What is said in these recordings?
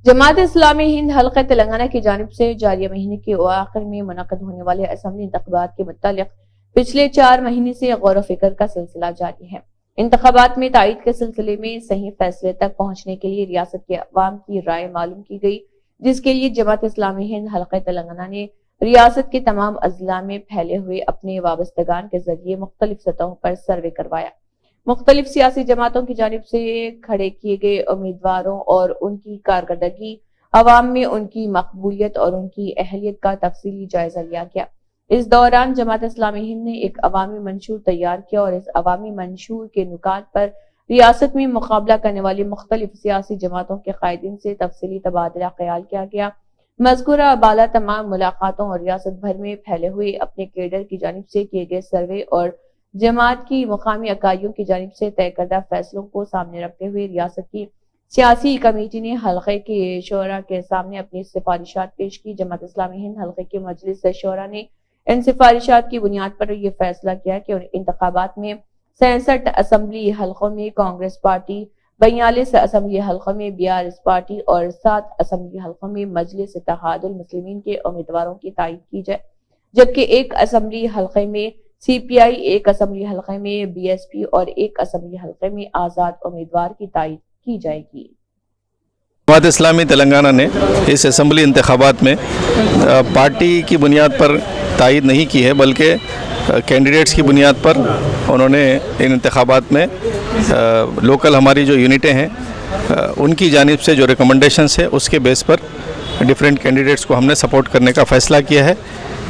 जमात इस्लामी हिंद हल्का तेलंगाना की जानिब से जारी महीने के आखिर में मुनक़द होने वाले असम्बली इंतखाबात के मुतालिक पिछले 4 महीने से गौर फिक्र का सिलसिला जारी है। इंतखाबात में तायीद के सिलसिले में सही फैसले तक पहुंचने के लिए रियासत के अवाम की राय मालूम की गई, जिसके लिए जमात इस्लामी हिंद हल्का तेलंगाना ने रियासत के तमाम अजला में फैले हुए अपने वाबस्तगान के जरिए मुख्तलिफ सतहों पर सर्वे करवाया। मुख्तलिफ सियासी जमातों की जानिब से खड़े किए गए उम्मीदवारों और उनकी कारकर्दगी, अवाम में उनकी मकबूलियत और उनकी अहलियत का तफसीली जायजा लिया गया। इस दौरान जमात इस्लामी हिंद ने एक अवामी मंशूर तैयार किया और इस अवामी मंशूर के नुकात पर रियासत में मुकाबला करने वाली मुख्तलिफ सियासी जमातों के कायदीन से तफसीली तबादला ख्याल किया गया। मज़कूरा बाला तमाम मुलाकातों और रियासत भर में फैले हुए अपने केडर की जानिब से किए गए सर्वे और जमात की मुकामी इकाइयों की जानिब से तय करदा फैसलों को सामने रखते हुए रियासत की सियासी कमेटी ने हल्के के शोरा के सामने अपनी सिफारिशात पेश की। जमात इस्लामी हिंद हल्के के मजलिस शोरा ने इन सिफारिशात की बुनियाद पर यह फैसला किया कि इंतखाबात में 67 असम्बली हल्कों में कांग्रेस पार्टी, 42 असम्बली हल्कों में बीआरएस पार्टी और 7 असम्बली हल्कों में मजलिस इत्तेहादुल मुस्लिमीन के उम्मीदवारों की तायीद की जाए, जबकि एक असम्बली हल्के में सीपीआई, एक असम्बली हल्के में बीएसपी और एक असम्बली हल्के में आजाद उम्मीदवार की तायीद की जाएगी। जमात इस्लामी तेलंगाना ने इस असम्बली इंतखाबात में पार्टी की बुनियाद पर तायीद नहीं की है, बल्कि कैंडिडेट्स की बुनियाद पर उन्होंने इन इंतखाबात में लोकल हमारी जो यूनिटें हैं उनकी जानिब से जो रिकमेंडेशंस है उसके बेस पर डिफरेंट कैंडिडेट्स को हमने सपोर्ट करने का फ़ैसला किया है।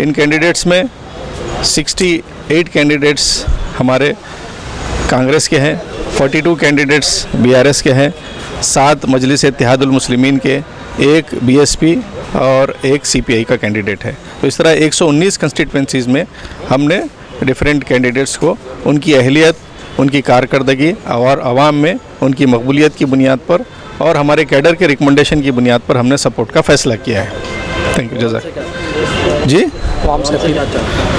इन कैंडिडेट्स में 68 कैंडिडेट्स हमारे कांग्रेस के हैं, 42 कैंडिडेट्स बीआरएस के हैं, 7 मजलिस इत्तेहादुल मुस्लिमीन के, 1 बीएसपी और 1 सीपीआई का कैंडिडेट है। तो इस तरह 119 कंस्टिट्यूएंसीज़ में हमने डिफरेंट कैंडिडेट्स को उनकी अहलियत, उनकी कारकर्दगी और आवाम में उनकी मकबूलियत की बुनियाद पर और हमारे कैडर के रिकमेंडेशन की बुनियाद पर हमने सपोर्ट का फ़ैसला किया है। Thank you. जज़ाक जी।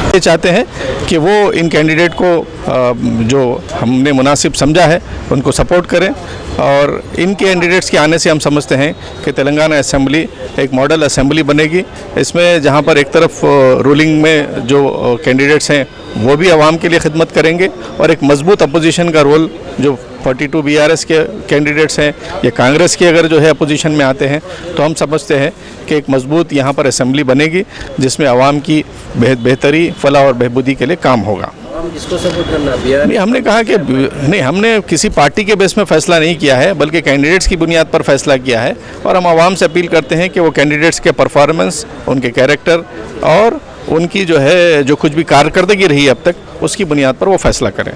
ये चाहते हैं कि वो इन कैंडिडेट को जो हमने मुनासिब समझा है उनको सपोर्ट करें, और इन कैंडिडेट्स के आने से हम समझते हैं कि तेलंगाना असेंबली एक मॉडल असेंबली बनेगी। इसमें जहां पर एक तरफ रूलिंग में जो कैंडिडेट्स हैं वो भी आवाम के लिए खिदमत करेंगे और एक मजबूत अपोजिशन का रोल जो 42 बीआरएस के कैंडिडेट्स हैं या कांग्रेस के अगर जो है अपोजिशन में आते हैं, तो हम समझते हैं कि एक मजबूत यहाँ पर असेंबली बनेगी जिसमें आवाम की बेहतरी, फलाह और बहबूदी के लिए काम होगा। किसको सपोर्ट करना? नहीं, हमने कहा कि नहीं, हमने किसी पार्टी के बेस में फ़ैसला नहीं किया है, बल्कि कैंडिडेट्स की बुनियाद पर फ़ैसला किया है, और हम आवाम से अपील करते हैं कि वो कैंडिडेट्स के परफॉर्मेंस, उनके कैरेक्टर और उनकी जो है जो कुछ भी कारकर्दगी रही अब तक उसकी बुनियाद पर वो फ़ैसला करें।